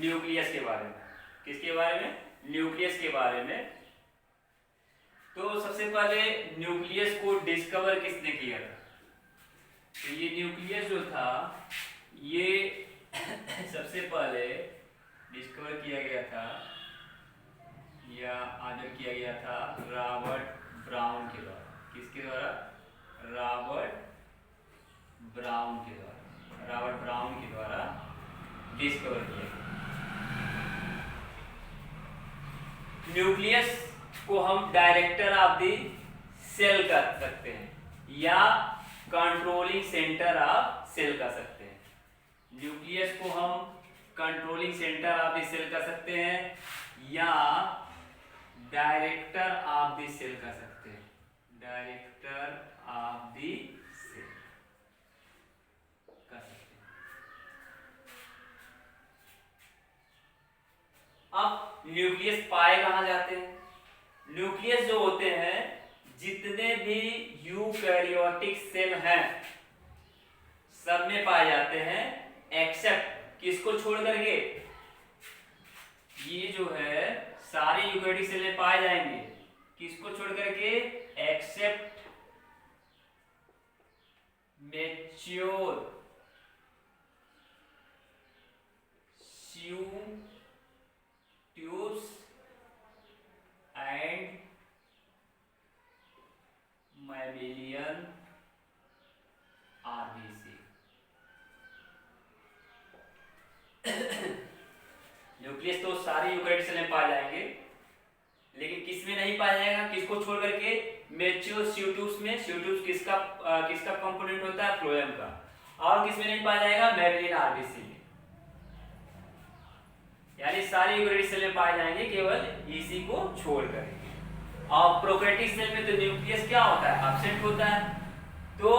Nucleus के बारे में। किसके बारे में? न्यूक्लियस के बारे में। तो सबसे पहले न्यूक्लियस को डिस्कवर किसने किया था? तो ये न्यूक्लियस जो था ये सबसे पहले डिस्कवर किया गया था या आदर किया गया था रॉबर्ट ब्राउन के द्वारा। किसके द्वारा? रॉबर्ट ब्राउन के द्वारा। रॉबर्ट ब्राउन के द्वारा डिस्कवर किया गया। न्यूक्लियस को हम डायरेक्टर ऑफ द सेल कह सकते हैं या कंट्रोलिंग सेंटर ऑफ सेल कह सकते हैं। न्यूक्लियस को हम controlling centre of the cell कह सकते हैं या डायरेक्टर ऑफ द सेल कह सकते हैं। डायरेक्टर ऑफ द सेल कह सकते हैं। अब न्यूक्लियस पाए कहां जाते हैं? न्यूक्लियस जो होते हैं, जितने भी यूकैरियोटिक सेल हैं सब में पाए जाते हैं, एक्सेप्ट किसको छोड़ करके? ये जो है सारे यूकैरियोटिक सेल में पाए जाएंगे, किसको छोड़ करके? Except mature tubes and mammalian RBC. Nucleus तो सारे यूकैरियोटिक सेल में पाए जाएंगे, लेकिन किस में नहीं पाया जाएगा? किसको छोड़ करके? मैच्योर ट्यूब्स में। ट्यूब्स किसका कंपोनेंट होता है? फ्लोएम का। और किस में नहीं पाया जाएगा? मैमेलियन आरबीसी में। यानी सारे यूकैरियोटिक सेल में पाए जाएंगे केवल इसी को छोड़ करके। और प्रोकैरियोटिक सेल में तो न्यूक्लियस क्या होता है? एब्सेंट होता है। तो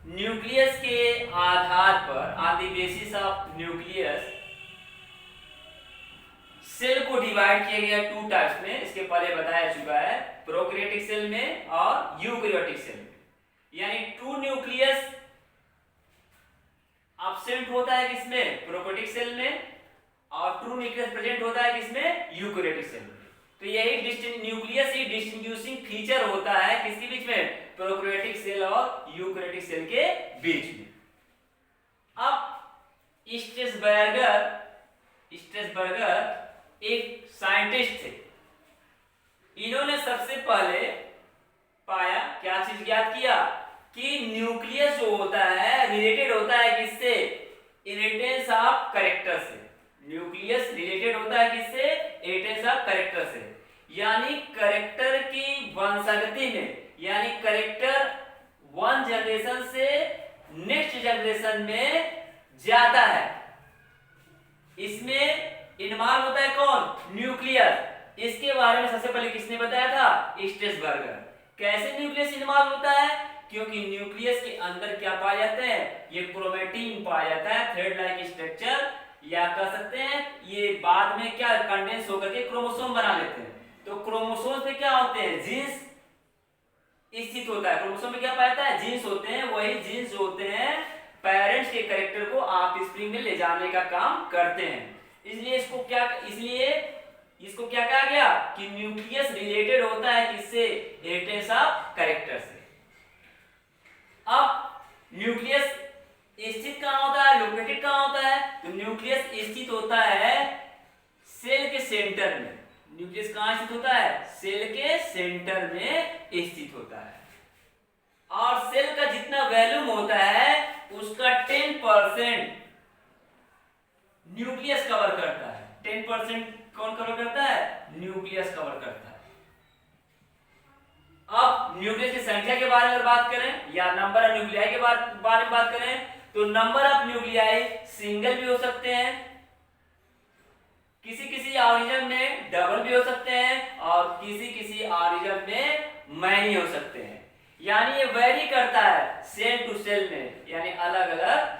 न्यूक्लियस के आधार पर, on the basis of nucleus, cell को डिवाइड किया गया टू टाइप्स में। इसके पहले बताया चुका है, प्रोकैरियोटिक सेल में और यूकैरियोटिक सेल में। यानी ट्रू न्यूक्लियस एब्सेंट होता है किसमें? प्रोकैरियोटिक सेल में। और ट्रू न्यूक्लियस प्रेजेंट होता है किसमें? यूकैरियोटिक सेल में। तो यही न्यूक्लियस ही डिस्टिंग्विशिंग फीचर होता है किसके बीच में? प्रोकैरियोटिक सेल और यूकैरियोटिक सेल के बीच में। अब स्ट्रेसबर्गर एक साइंटिस्ट थे। इन्होंने सबसे पहले पाया, क्या चीज ज्ञात किया? कि न्यूक्लियस जो होता है रिलेटेड होता है किससे? इनहेरिटेंस ऑफ कैरेक्टर से। न्यूक्लियस रिलेटेड होता है किससे? इनहेरिटेंस ऑफ कैरेक्टर से। यानी कैरेक्टर की वंशागति में, यानी कैरेक्टर वन जनरेशन से नेक्स्ट जनरेशन में जाता है। इसमें इन्वॉल्व होता है कौन? न्यूक्लियस। इसके बारे में सबसे पहले किसने बताया था? स्ट्रेसबर्गर। कैसे न्यूक्लियस इन्वॉल्व होता है? क्योंकि न्यूक्लियस के अंदर क्या पाया जाता है? ये क्रोमेटिन पाया जाता है, थ्रेड लाइक स्ट्रक्चर, या कह सकते हैं ये बाद में क्या कंडेंस होकर के क्रोमोसोम बना लेते हैं। तो क्रोमोसोम में क्या होते हैं? जीन्स स्थित होता है। क्रोमोसोम में क्या पाया जाता है? जीन्स होते हैं। वही जीन्स जो होते हैं पेरेंट्स के कैरेक्टर को ऑफस्प्रिंग में ले जाने का काम करते हैं। इसलिए इसको क्या कहा गया? कि न्यूक्लियस रिलेटेड होता है किससे? इनहेरिटेंस ऑफ कैरेक्टर से। अब न्यूक्लियस स्थित कहां होता है? लोकेटेड कहां होता है? तो न्यूक्लियस स्थित होता है सेल के सेंटर में। न्यूक्लियस कहां स्थित होता है? सेल के सेंटर में स्थित होता है। और सेल का जितना वॉल्यूम होता है उसका 10% न्यूक्लियस कवर करता है। 10% कौन कवर करता है? न्यूक्लियस कवर करता है। अब न्यूक्लियस की संख्या के बारे में अगर बात करें या नंबर ऑफ न्यूक्लियाई के बारे में बात करें, तो नंबर ऑफ न्यूक्लियाई सिंगल भी हो सकते हैं, किसी ऑरिजन में डबल भी हो सकते हैं, और किसी ऑरिजन में मैनी हो सकते हैं। यानी ये वेरी करता है सेल टू सेल में, यानी अलग अलग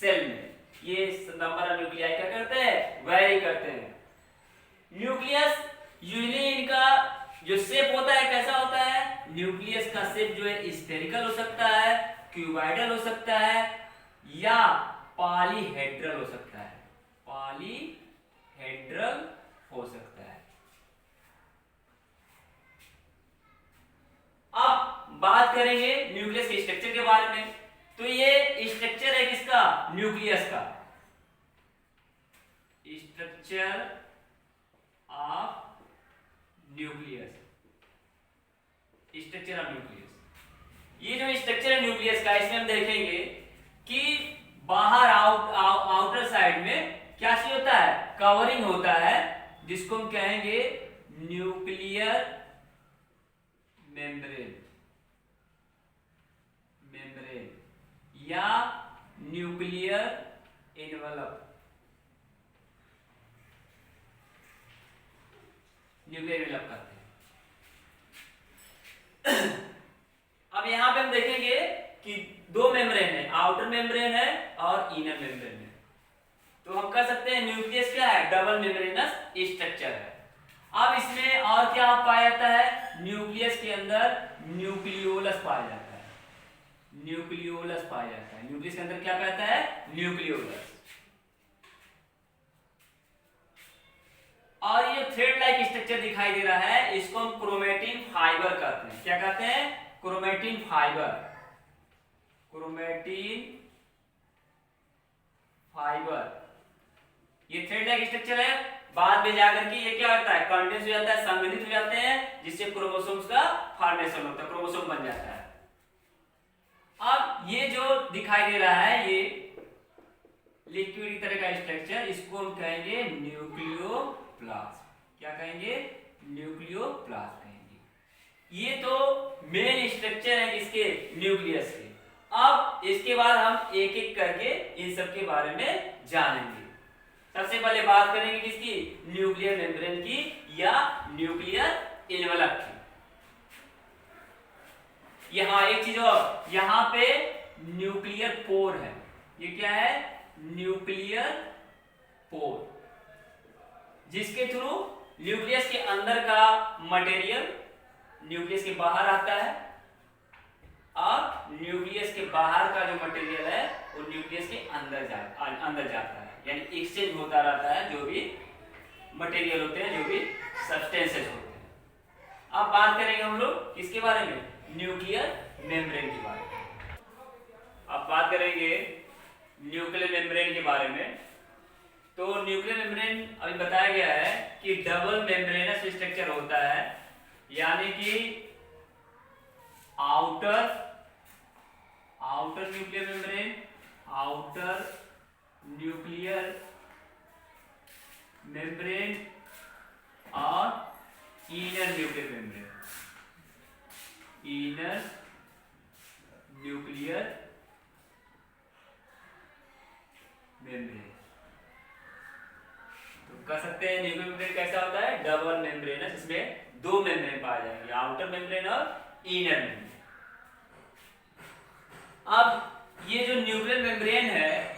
सेल में ये नंबर ऑफ न्यूक्लियाई क्या करते हैं? वेरी करते हैं। न्यूक्लियस यूजुअली इनका जो शेप होता है कैसा होता है? न्यूक्लियस का शेप जो है स्फेरिकल हो सकता है, क्यूबॉइडल हो सकता है, या पॉलीहेड्रल हो सकता है। पॉलीहेड्रल हेड्रल हो सकता है। अब बात करेंगे न्यूक्लियस के स्ट्रक्चर के बारे में। तो ये स्ट्रक्चर है किसका? न्यूक्लियस का। Structure of nucleus, structure of nucleus. ये जो स्ट्रक्चर है न्यूक्लियस का, इसमें हम देखेंगे कि बाहर आउटर साइड में क्या चीज होता है? कवरिंग होता है, जिसको हम कहेंगे न्यूक्लियर मेम्ब्रेन, या न्यूक्लियर एनवलप, न्यूक्लियर एनवलप कहते हैं। अब यहां पे हम देखेंगे कि दो मेम्ब्रेन है, आउटर मेम्ब्रेन है और इनर मेम्ब्रेन है। तो हम कह सकते हैं न्यूक्लियस क्या है? डबल मेम्ब्रेनस स्ट्रक्चर है। अब इसमें और क्या पाया जाता है? न्यूक्लियस के अंदर न्यूक्लियोलस पाया जाता है, न्यूक्लियोलस पाया जाता है। न्यूक्लियस के अंदर क्या पाया जाता है? न्यूक्लियोलस। और ये थ्रेड लाइक स्ट्रक्चर दिखाई दे रहा है, इसको हम क्रोमेटिन फाइबर कहते हैं। क्या कहते हैं? Chromatin fibre, chromatin fibre. ये थ्रेड लाइक स्ट्रक्चर है, बाद में जाकर के ये क्या होता है? कंडेंस हो जाता है, संघनित हो जाते हैं, जिससे क्रोमोसोम्स का फॉर्मेशन होता है, क्रोमोसोम बन जाता है। अब ये जो दिखाई दे रहा है, ये लिक्विड की तरह का स्ट्रक्चर, इसको हम कहेंगे न्यूक्लियोप्लास्ट। क्या कहेंगे? न्यूक्लियोप्लास्ट कहेंगे। ये तो मेन स्ट्रक्चर है किसके? न्यूक्लियस के। अब इसके बाद हम एक एक करके इन सब के बारे में जानेंगे। सबसे पहले बात करेंगे किसकी? न्यूक्लियर मेम्ब्रेन की या न्यूक्लियर एनवलप की। यहां एक चीज और, यहां पे न्यूक्लियर पोर है। ये क्या है? न्यूक्लियर पोर, जिसके थ्रू न्यूक्लियस के अंदर का मटेरियल न्यूक्लियस के बाहर आता है, और न्यूक्लियस के बाहर का जो मटेरियल है वो न्यूक्लियस के अंदर जाता है। यानी एक्सचेंज होता रहता है, जो भी मटेरियल होते हैं, जो भी सब्सटेंसेस होते हैं। अब बात करेंगे हम लोग किसके बारे में? न्यूक्लियर मेम्ब्रेन के बारे में। अब बात करेंगे न्यूक्लियर मेम्ब्रेन के बारे में। तो न्यूक्लियर मेम्ब्रेन अभी बताया गया है कि डबल मेम्ब्रेनस स्ट्रक्चर होता है, यानी कि outer nuclear membrane, outer nuclear membrane और inner nuclear membrane, inner nuclear membrane. तो कह सकते हैं न्यूक्लियर मेम्ब्रेन कैसा होता है? Double membranes. इसमें दो मेम्ब्रेन पाए जाएंगे, आउटर मेम्ब्रेन और इनर मेम्ब्रेन। अब ये जो न्यूक्लियर मेम्ब्रेन है,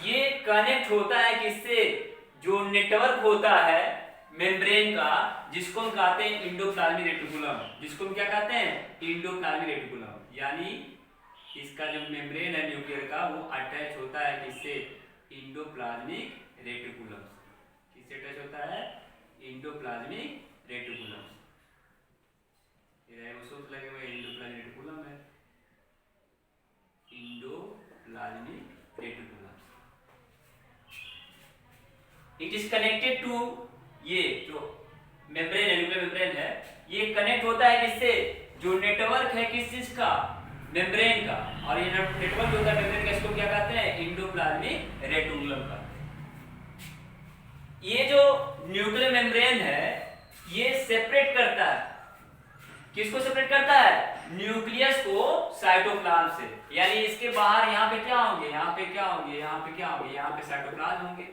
ये कनेक्ट होता है किससे? जो नेटवर्क होता है मेम्ब्रेन का, जिसको हम कहते हैं एंडोप्लाज्मिक रेटिकुलम, जिसको हम क्या कहते हैं? Endoplasmic reticulum. यानी इसका जो मेम्ब्रेन है न्यूक्लियर का, वो अटैच होता है किससे? Endoplasmic reticulum. किससे अटैच होता है? Endoplasmic reticulum. ये राइबोसोम्स लगे हुए एंडोप्लाज्मिक रेटिकुलम है, endoplasmic reticulum. It is connected to, ये जो मेम्ब्रेन है, न्यूक्लियर मेम्ब्रेन है, ये कनेक्ट होता है किससे? जो नेटवर्क है किस चीज का? मेम्ब्रेन का। और ये नेटवर्क जो होता है मेम्ब्रेन का, इसको क्या कहते हैं? एंडोप्लाज्मिक रेटिकुलम का। ये जो न्यूक्लियर मेम्ब्रेन है, ये सेपरेट करता है, किसको सेपरेट करता है? न्यूक्लियस को साइटोप्लाज्म से। यानी इसके बाहर यहाँ पे क्या होंगे? यहाँ पे क्या होंगे? यहाँ पे क्या होंगे? यहाँ पे साइटोप्लाज्म होंगे।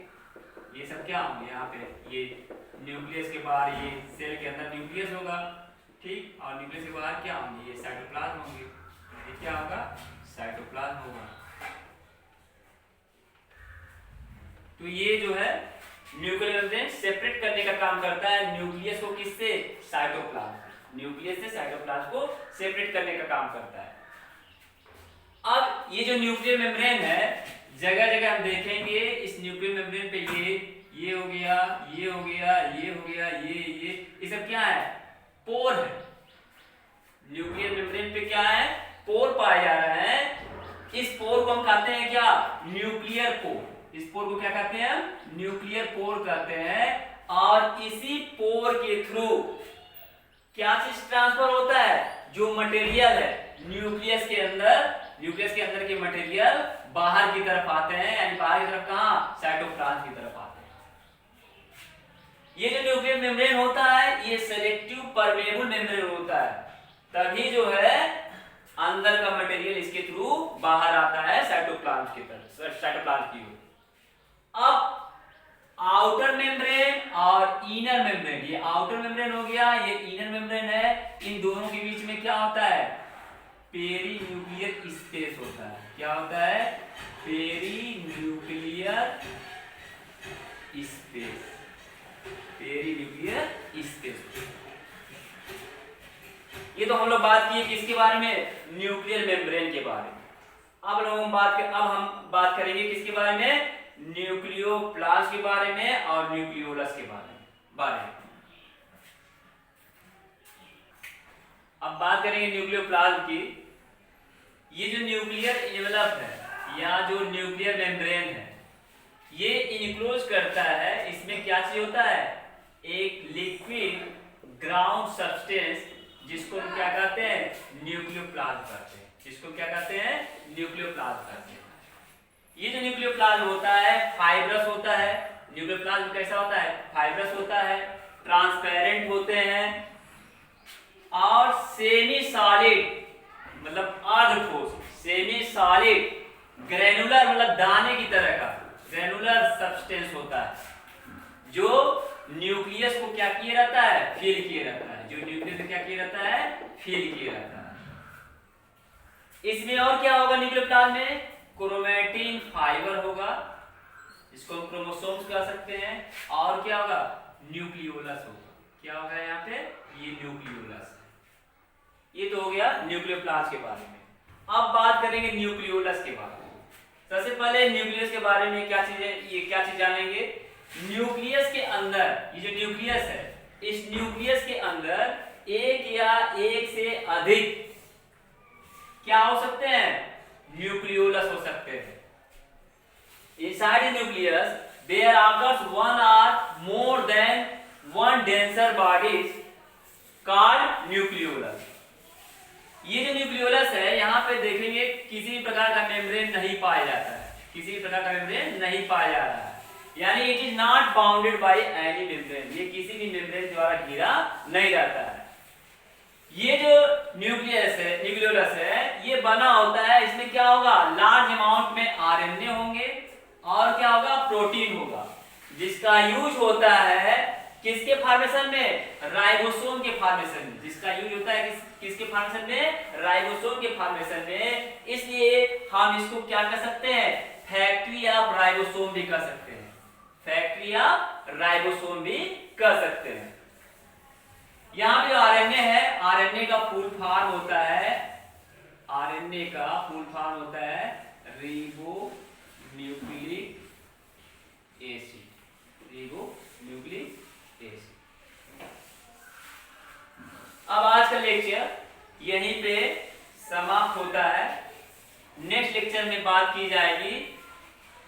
ये सब क्या होंगे? यहाँ पे ये न्यूक्लियस के बाहर, ये सेल के अंदर न्यूक्लियस होगा, ठीक, और न्यूक्लियस के बाहर क्या होंगे? ये साइटोप्लाज्म होंगे। ये क्या होगा? साइटोप्लाज्म होगा। तो ये जो है न्यूक्लियर मेम्ब्रेन सेपरेट करने का काम करता है न्यूक्लियस को किससे? साइटोप्लाज्म। न्यूक्लियस से साइटोप्लाज्म को सेपरेट करने का काम करता है। अब ये जो न्यूक्लियर मेम्ब्रेन है, जगह जगह हम देखेंगे इस न्यूक्लियर मेम्ब्रेन पे ये हो गया, ये हो गया, ये हो गया, ये सब क्या है? पोर है। न्यूक्लियर मेम्ब्रेन पे क्या है? पोर पाया जा रहा है। इस पोर को हम कहते हैं क्या? Nuclear pore. इस पोर को क्या कहते हैं? न्यूक्लियर पोर कहते हैं। और इसी पोर के थ्रू क्या चीज ट्रांसफर होता है? जो मटेरियल है न्यूक्लियस के अंदर के मटेरियल बाहर की तरफ आते हैं, यानी बाहर की तरफ कहां? साइटोप्लाज्म की तरफ आते हैं। ये जो न्यूक्लियर मेम्ब्रेन होता है ये सेलेक्टिव परमेबल मेम्ब्रेन होता है, तभी जो है अंदर का मटेरियल इसके थ्रू बाहर आता है साइटोप्लाज्म की तरफ, साइटोप्लाज्म की ओर। अब आउटर मेम्ब्रेन और इनर मेम्ब्रेन, ये आउटर मेम्ब्रेन हो गया, ये इनर मेम्ब्रेन है। इन दोनों के बीच में क्या होता है? पेरीन्यूक्लियर स्पेस होता है। क्या होता है? Perinuclear space. Perinuclear space. ये तो हम लोग बात किए किसके बारे में? न्यूक्लियर मेम्ब्रेन के बारे में। अब हम बात करेंगे किसके बारे में? न्यूक्लियोप्लाज्म के बारे में और न्यूक्लियोलस के बारे में। अब बात करेंगे न्यूक्लियोप्लाज्म की। ये जो न्यूक्लियर एनवेलप है या जो न्यूक्लियर मेम्ब्रेन है ये इनक्लोज करता है। इसमें क्या चीज होता है? एक लिक्विड ग्राउंड सब्सटेंस, जिसको हम क्या कहते हैं? न्यूक्लियोप्लाज्म कहते हैं। जिसको क्या कहते हैं? न्यूक्लियोप्लाज्म कहते हैं। ये जो न्यूक्लियोप्लाज्म होता है फाइब्रस होता है। न्यूक्लियोप्लाज्म कैसा होता है? फाइब्रस होता है, ट्रांसपेरेंट होते हैं और सेमी सॉलिड मतलब अर्ध ठोस, सेमी सॉलिड, ग्रेनुलर मतलब दाने की तरह का ग्रेनुलर सब्सटेंस होता है, जो न्यूक्लियस को क्या किए रहता है? फिल किए रहता है। जो न्यूक्लियस क्या किए रहता है? फिल किए रहता है। इसमें और क्या होगा? न्यूक्लियोप्लाज्म में क्रोमैटिन फाइबर होगा, इसको हम क्रोमोसोम्स कह सकते हैं। और क्या होगा? न्यूक्लियोलस होगा। क्या होगा यहाँ पे? ये न्यूक्लियोलस। ये तो हो गया न्यूक्लियोप्लाज्म के बारे में। अब बात करेंगे न्यूक्लियोलस के बारे में। सबसे पहले न्यूक्लियस के बारे में क्या चीज जानेंगे? न्यूक्लियस के अंदर ये जो न्यूक्लियस है, इस न्यूक्लियस के अंदर एक या एक से अधिक क्या हो सकते हैं? न्यूक्लियोलस हो सकते हैं। Inside the nucleus there occurs one or more than one denser bodies called nucleolus. ये जो न्यूक्लियोलस है यहाँ पे देखेंगे किसी भी प्रकार का मेम्ब्रेन नहीं पाया जाता है। किसी भी प्रकार का मेम्ब्रेन नहीं पाया जा रहा है, यानी it is not bounded by any membrane. ये किसी भी मेम्ब्रेन द्वारा घिरा नहीं रहता है। ये जो न्यूक्लियोलस है ये बना होता है, इसमें क्या होगा? लार्ज अमाउंट में आरएनए होंगे और क्या होगा? प्रोटीन होगा, जिसका यूज होता है किसके फॉर्मेशन में? राइबोसोम के फॉर्मेशन में। जिसका यूज होता है किसके फॉर्मेशन में? राइबोसोम के फॉर्मेशन में। इसलिए हम इसको क्या कर सकते हैं? फैक्ट्री ऑफ राइबोसोम भी कर सकते हैं। फैक्ट्री ऑफ राइबोसोम भी कर सकते हैं। यहाँ पे आरएनए है, आरएनए का फुल फॉर्म होता है, आरएनए का फुल फॉर्म होता है ribo nucleic acid. Ribonucleic acid. अब आज का लेक्चर यहीं पे समाप्त होता है। नेक्स्ट लेक्चर में बात की जाएगी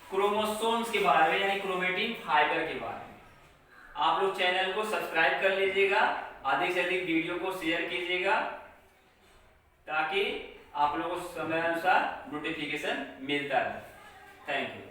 क्रोमोसोम्स के बारे में, यानी क्रोमैटिन फाइबर के बारे में। आप लोग चैनल को सब्सक्राइब कर लीजिएगा, अधिक से अधिक वीडियो को शेयर कीजिएगा, ताकि आप लोगों को समय अनुसार नोटिफिकेशन मिलता रहे। Thank you.